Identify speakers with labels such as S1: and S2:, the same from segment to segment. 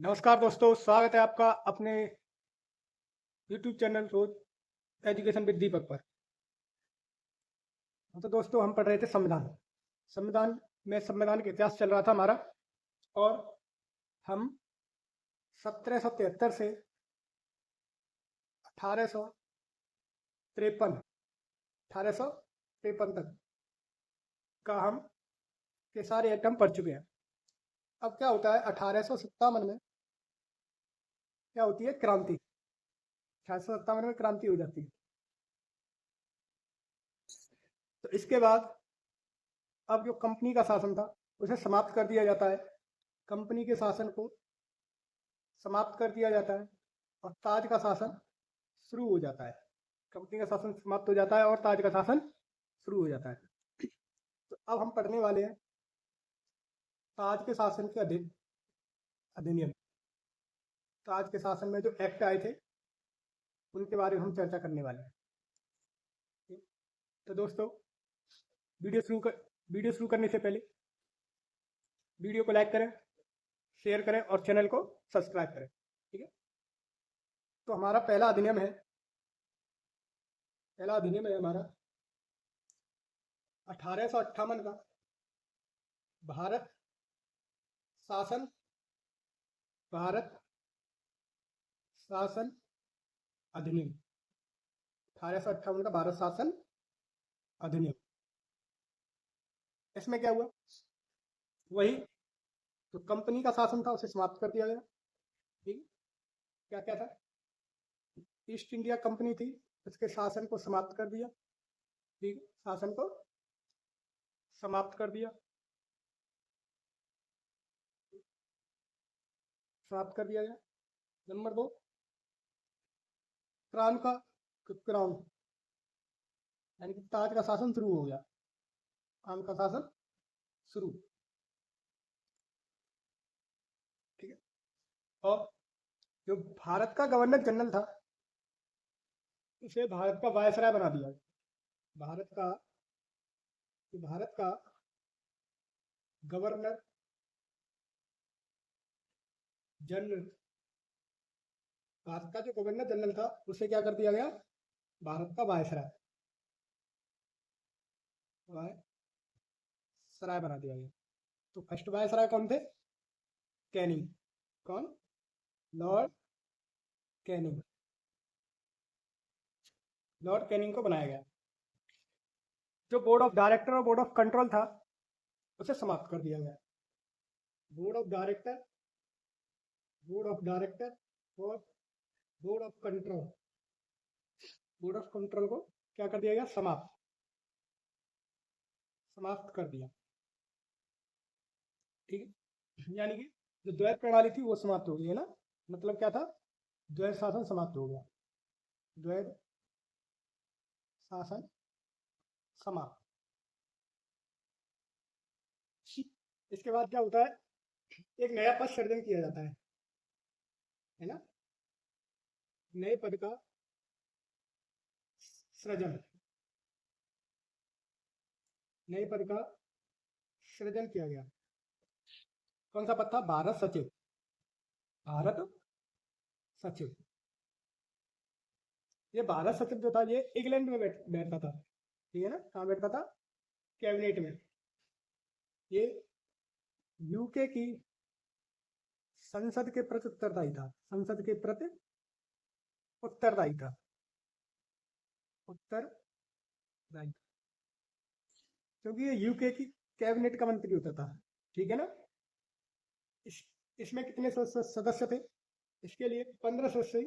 S1: नमस्कार दोस्तों, स्वागत है आपका अपने YouTube channel Roj education with Deepak पर। तो दोस्तों, हम पढ़ रहे थे संविधान का इतिहास चल रहा था हमारा। और हम 1773 से 1853 तक का हम के सारे एक्ट हम पढ़ चुके हैं। अब क्या होता है, 1857 में क्या होती है, क्रांति। 1857 में क्रांति हो जाती है। तो इसके बाद अब जो कंपनी का शासन था उसे समाप्त कर दिया जाता है। कंपनी के शासन को समाप्त कर दिया जाता है और ताज का शासन शुरू हो जाता है। कंपनी का शासन समाप्त हो जाता है और ताज का शासन शुरू हो जाता है। तो अब हम पढ़ने वाले हैं ताज के शासन के अधिनियम। ताज के शासन में जो एक्ट आए थे उनके बारे में हम चर्चा करने वाले हैं। तो दोस्तों, वीडियो शुरू करने से पहले वीडियो को लाइक करें, शेयर करें और चैनल को सब्सक्राइब करें। ठीक है। तो हमारा पहला अधिनियम है हमारा 1858 का भारत शासन अधिनियम। 1858 का भारत शासन अधिनियम। इसमें क्या हुआ, वही जो कंपनी का शासन था उसे समाप्त कर दिया गया। ठीक। क्या क्या था, ईस्ट इंडिया कंपनी थी, उसके शासन को समाप्त कर दिया। ठीक, शासन को समाप्त कर दिया गया। नंबर 2, क्राउन यानी कि ताज का शासन शुरू हो गया। क्राउन का शासन शुरू। ठीक है। और जो भारत का गवर्नर जनरल था उसे भारत का वायसराय बना दिया। भारत का गवर्नर जनरल भारत का जो गवर्नर जनरल था उसे क्या कर दिया गया, भारत का वायसराय बना दिया गया। तो फर्स्ट वायसराय कौन थे, कैनिंग। कौन, लॉर्ड कैनिंग को बनाया गया। जो बोर्ड ऑफ डायरेक्टर और बोर्ड ऑफ कंट्रोल था उसे समाप्त कर दिया गया। बोर्ड ऑफ डायरेक्टर और बोर्ड ऑफ कंट्रोल को क्या कर दिया गया, समाप्त कर दिया। ठीक है। यानी कि जो द्वैत प्रणाली थी वो समाप्त हो गई है ना। मतलब क्या था, द्वैत शासन समाप्त हो गया। द्वैत शासन समाप्त। इसके बाद क्या होता है, एक नया पद सृजन किया जाता है ना। नए पद का सृजन किया गया। कौन सा पद था, भारत सचिव। ये भारत सचिव जो था ये इंग्लैंड में बैठता था। ठीक है ना, कहाँ बैठता था, कैबिनेट में। ये यूके की संसद के प्रति उत्तरदायी था। उत्तरदायी, क्योंकि ये यूके की कैबिनेट का मंत्री होता था। ठीक है ना। इसमें कितने सदस्य थे, इसके लिए 15 सदस्यीय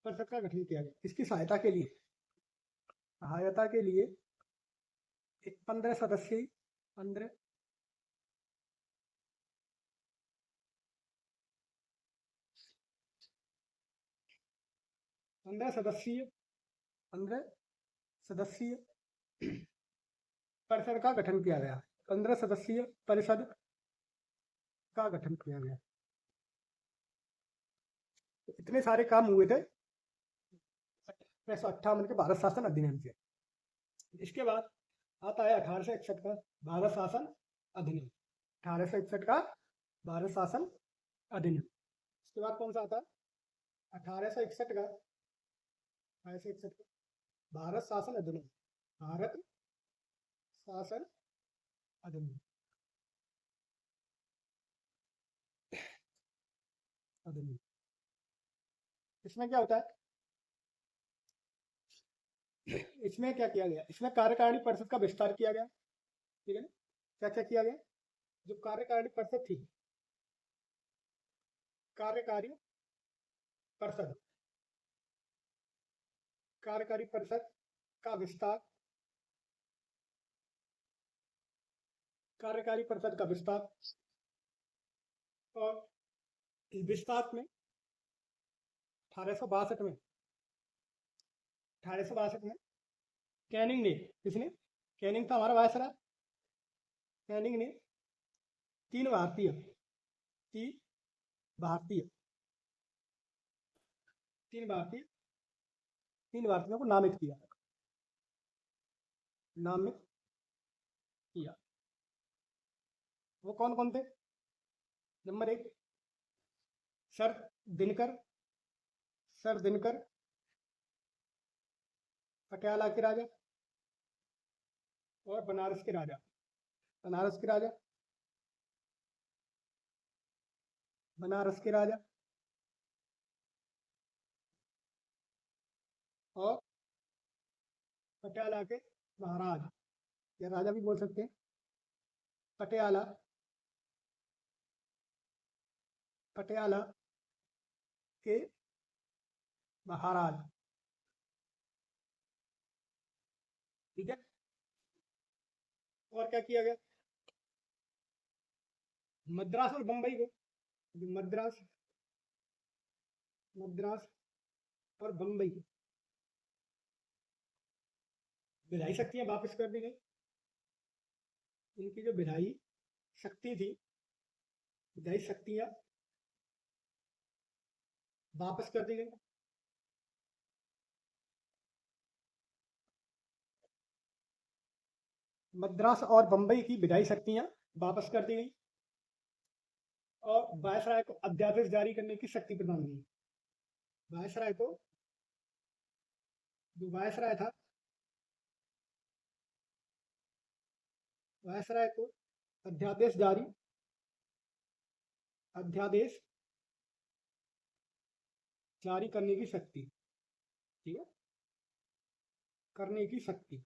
S1: परिषद का गठन किया गया। इसकी सहायता के लिए एक 15 सदस्यीय परिषद का गठन किया गया। 15 सदस्यीय परिषद का गठन किया गया। तो इतने सारे काम हुए थे 1858 के भारत शासन अधिनियम से। इसके बाद आता है 1861 का भारत शासन अधिनियम। 1861 का भारत शासन अधिनियम। उसके बाद कौन सा आता है 1861 का, 1861 का भारत शासन अधिनियम, भारत शासन अधिनियम, अधिनियम। इसमें क्या होता है, इसमें क्या किया गया, इसमें कार्यकारिणी परिषद का विस्तार किया गया, ठीक है ना। क्या क्या किया गया, जो कार्यकारिणी परिषद थी, कार्यकारी परिषद, कार्यकारी परिषद का विस्तार, कार्यकारी परिषद का विस्तार, और इस विस्तार में 1862 में, 1862 में कैनिंग ने, किसने, कैनिंग था हमारा वायसराय, कैनिंग ने तीन भारतीय, तीन भारतीय, तीन भारतीय, तीन भारतीयों को नामित किया, नामित किया। वो कौन कौन थे, number 1 sir Dinkar, sir Dinkar Patiala के राजा और बनारस के राजा, बनारस के राजा, बनारस के राजा और पटियाला के महाराज, या राजा भी बोल सकते हैं, पटियाला, पटियाला के महाराज, ठीक है। और क्या किया गया, मद्रास और बंबई को, मद्रास, मद्रास और बंबई विधायी शक्तियां वापस कर दी गई, इनकी जो विधायी शक्ति थी, विधायी शक्तियां वापस कर दी गई। मद्रास और बंबई की विधायी शक्तियां वापस कर दी गई और वायसराय को अध्यादेश जारी करने की शक्ति प्रदान की। वायसराय को, जो वायसराय था, वायसराय को अध्यादेश जारी, अध्यादेश जारी करने की शक्ति, ठीक है, करने की शक्ति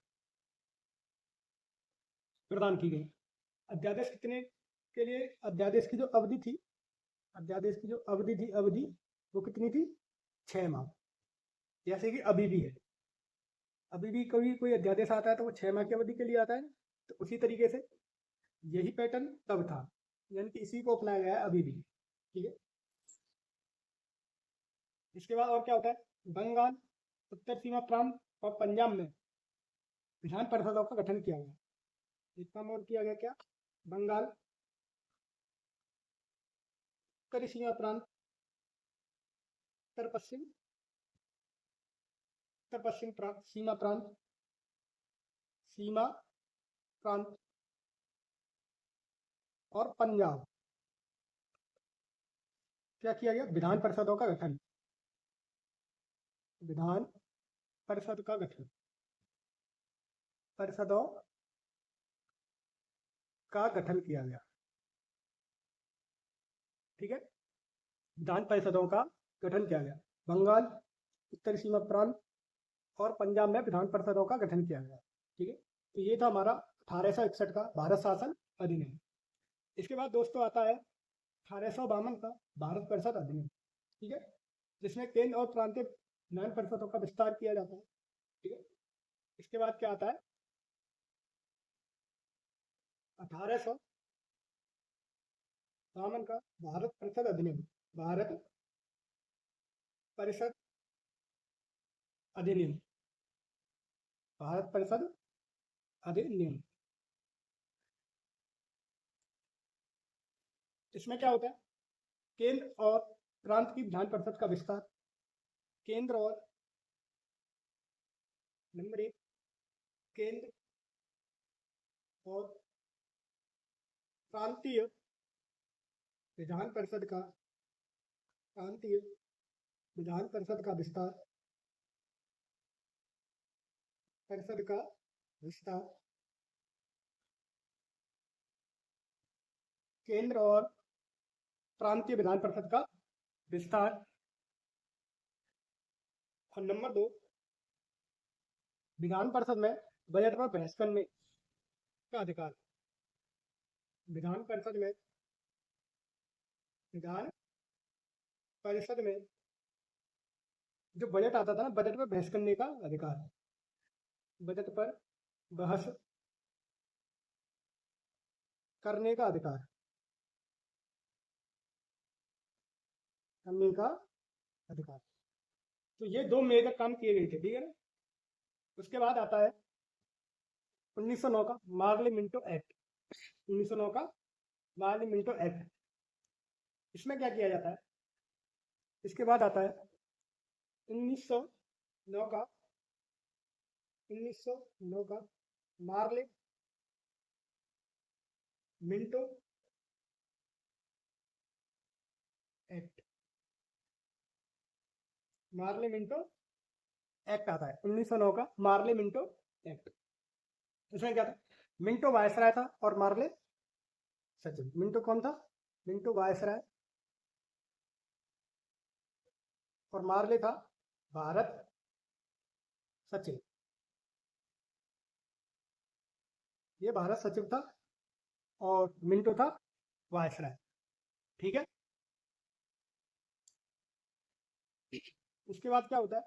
S1: प्रदान की गई। अध्यादेश कितने के लिए, अध्यादेश की जो अवधि थी, अध्यादेश की जो अवधि थी, अवधि वो कितनी थी, 6 माह, जैसे कि अभी भी है, अभी भी कोई कोई अध्यादेश आता है तो वो 6 माह की अवधि के लिए आता है, तो उसी तरीके से यही पैटर्न तब था, यानी कि इसी को अपनाया गया है अभी भी, ठीक है। इसके बाद और क्या होता है, बंगाल, उत्तर सीमा प्रांत और पंजाब में विधान परिषदों का गठन किया गया, इतना और किया गया क्या, बंगाल, उत्तरी सीमा प्रांत, उत्तर पश्चिम, उत्तर पश्चिम प्रांत, सीमा प्रांत, सीमा प्रांत और पंजाब, क्या किया गया, विधान परिषदों का गठन, विधान परिषद का गठन, परिषदों का गठन किया गया, ठीक है, विधान परिषदों का गठन किया गया, बंगाल, उत्तरी सीमा प्रांत और पंजाब में विधान परिषदों का गठन किया गया, ठीक है। तो ये था हमारा 1861 का भारत शासन अधिनियम। इसके बाद दोस्तों आता है 1852 का भारत परिषद अधिनियम, ठीक है, जिसमें केंद्र और प्रांतीय विधान परिषदों का विस्तार किया जाता है, ठीक है। इसके बाद क्या आता है 1852 का भारत परिषद अधिनियम, भारत परिषद अधिनियम, भारत परिषद अधिनियम। इसमें क्या होता है, केंद्र और प्रांत की विधान परिषद का विस्तार, केंद्र और, नंबर 1 केंद्र और प्रांतीय विधान परिषद का प्रांतीय विधान परिषद का विस्तार, परिषद का विस्तार, केंद्र और प्रांतीय विधान परिषद का विस्तार। और नंबर 2, विधान परिषद में बजट पर बहस करने का अधिकार। विधान परिषद में जो बजट आता था ना, बजट पर बहस करने का अधिकार, बजट पर बहस करने का अधिकार, करने का अधिकार। तो ये 2 मेजर काम किए गए थे, ठीक है ना। उसके बाद आता है 1909 का मार्ले मिंटो एक्ट। 1909 का मार्ले मिंटो एक्ट। इसमें क्या किया जाता है? इसके बाद आता है 1909 का Morley Minto act. Morley Minto act आता है 1909 का मार्ले मिंटो एक्ट। इसमें क्या था? मिंटो वायसराय था और मार्ले सचिव। मिंटो कौन था? मिंटो वायसराय और मार्ले था भारत सचिव। ये भारत सचिव था और मिंटो था वायसराय, ठीक है। उसके बाद क्या होता है?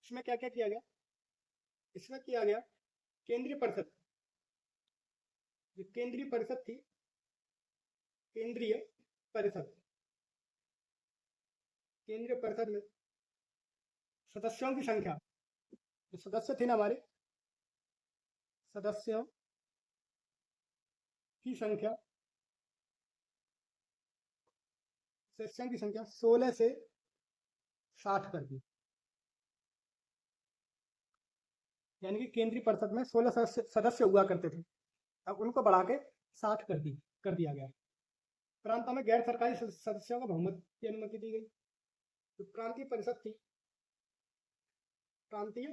S1: इसमें क्या क्या किया गया? इसमें किया गया केंद्रीय परिषद, जो केंद्रीय परिषद थी, केंद्रीय परिषद, केंद्रीय परिषद में सदस्यों की संख्या, जो सदस्य थे ना हमारे, सदस्यों की संख्या, सदस्यों की संख्या 16 से 60 कर दी। यानी कि केंद्रीय परिषद में 16 सदस्य हुआ करते थे, अब उनको बढ़ा के 60 कर दिया गया। प्रांतों में गैर सरकारी सदस्यों का बहुमत की अनुमति दी गई। तो प्रांतीय परिषद थी, प्रांतीय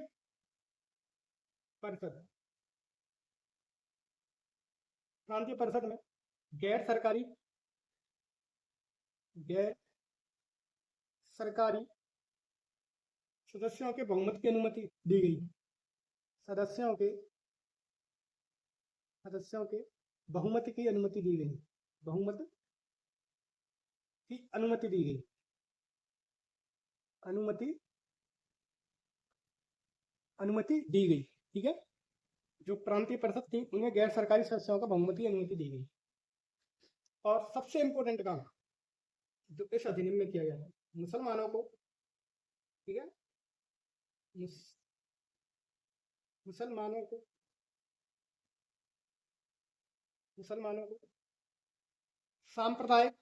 S1: परिषद, प्रांतीय परिषद में गैर सरकारी सदस्यों के बहुमत की अनुमति दी गई। सदस्यों के बहुमत की अनुमति दी गई। बहुमत की अनुमति दी गई। अनुमति दी गई, ठीक है। जो प्रांतीय परिषद थी उन्हें गैर सरकारी सदस्यों का बहुमत की अनुमति दी गई। और सबसे इंपॉर्टेंट काम जो इस अधिनियम में किया गया है, मुसलमानों को, ठीक है, मुसलमानों को सांप्रदायिक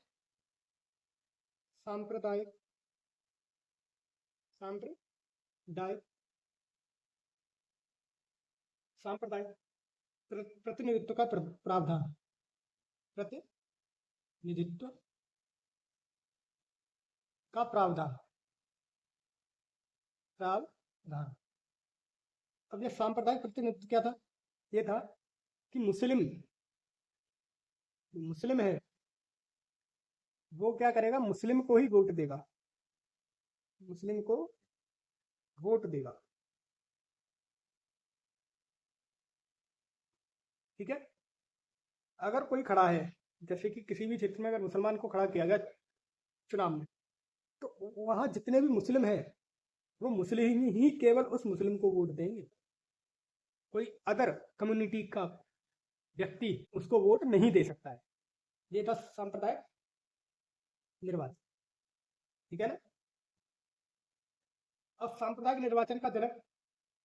S1: प्रतिनिधित्व का प्रावधान, प्रतिनिधित्व का प्रावधान। अब ये सांप्रदायिक प्रतिनिधित्व क्या था? ये था कि मुस्लिम है, वो क्या करेगा? मुस्लिम को ही वोट देगा, मुस्लिम को वोट देगा, ठीक है। अगर कोई खड़ा है, जैसे कि किसी भी क्षेत्र में अगर मुसलमान को खड़ा किया गया चुनाव में, तो वहां जितने भी मुस्लिम है वो मुस्लिम ही केवल उस मुस्लिम को वोट देंगे। कोई अदर कम्युनिटी का व्यक्ति उसको वोट नहीं दे सकता है। ये था सांप्रदायिक निर्वाचन, ठीक है ना। अब सांप्रदायिक निर्वाचन का जनक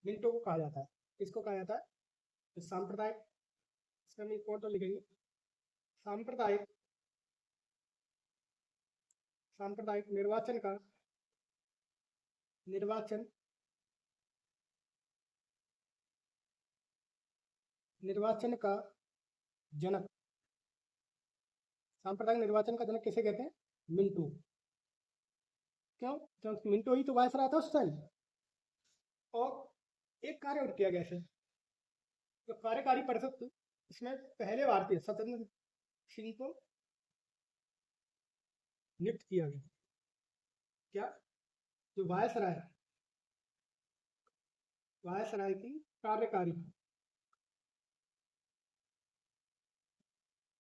S1: मिंटो को कहा जाता है। किसको कहा जाता है? तो सांप्रदायिक, इसमें हम एक और तो लिखेंगे, सांप्रदायिक निर्वाचन का जनक, सांप्रदायिक निर्वाचन का जनक किसे कहते हैं? मिंटो। क्यों? क्योंकि मिंटो ही तो वायसराय था उस टाइम। और एक कार्य और किया गया इसे, जो कार्यकारी परिषद थी, इसमें पहले भारतीय सत्येंद्र सिंह को नियुक्त किया गया। क्या? जो वायसराय की कार्यकारी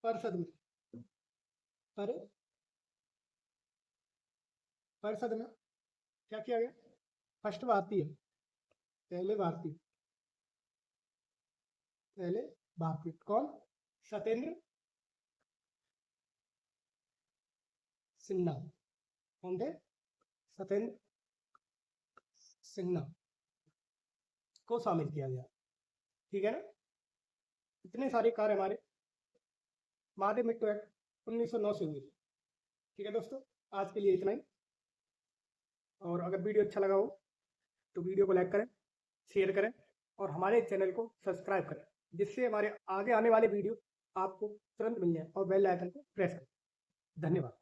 S1: परिषद में पर परिषद में क्या किया गया? फर्स्ट भारतीय, पहले भारतीय, पहले भारतीय कौन? सत्येंद्र सिन्हा। कौन थे? सत्येंद्र सिन्हा को शामिल किया गया। ठीक है ना? इतने सारे कार्य हमारे महादेव मिट्टो एक्ट 1909 से हुए थे। ठीक है दोस्तों, आज के लिए इतना ही। और अगर वीडियो अच्छा लगा हो तो वीडियो को लाइक करें, शेयर करें और हमारे चैनल को सब्सक्राइब करें, जिससे हमारे आगे आने वाले वीडियो आपको तुरंत मिल जाए, और बेल आइकन को प्रेस करें। धन्यवाद।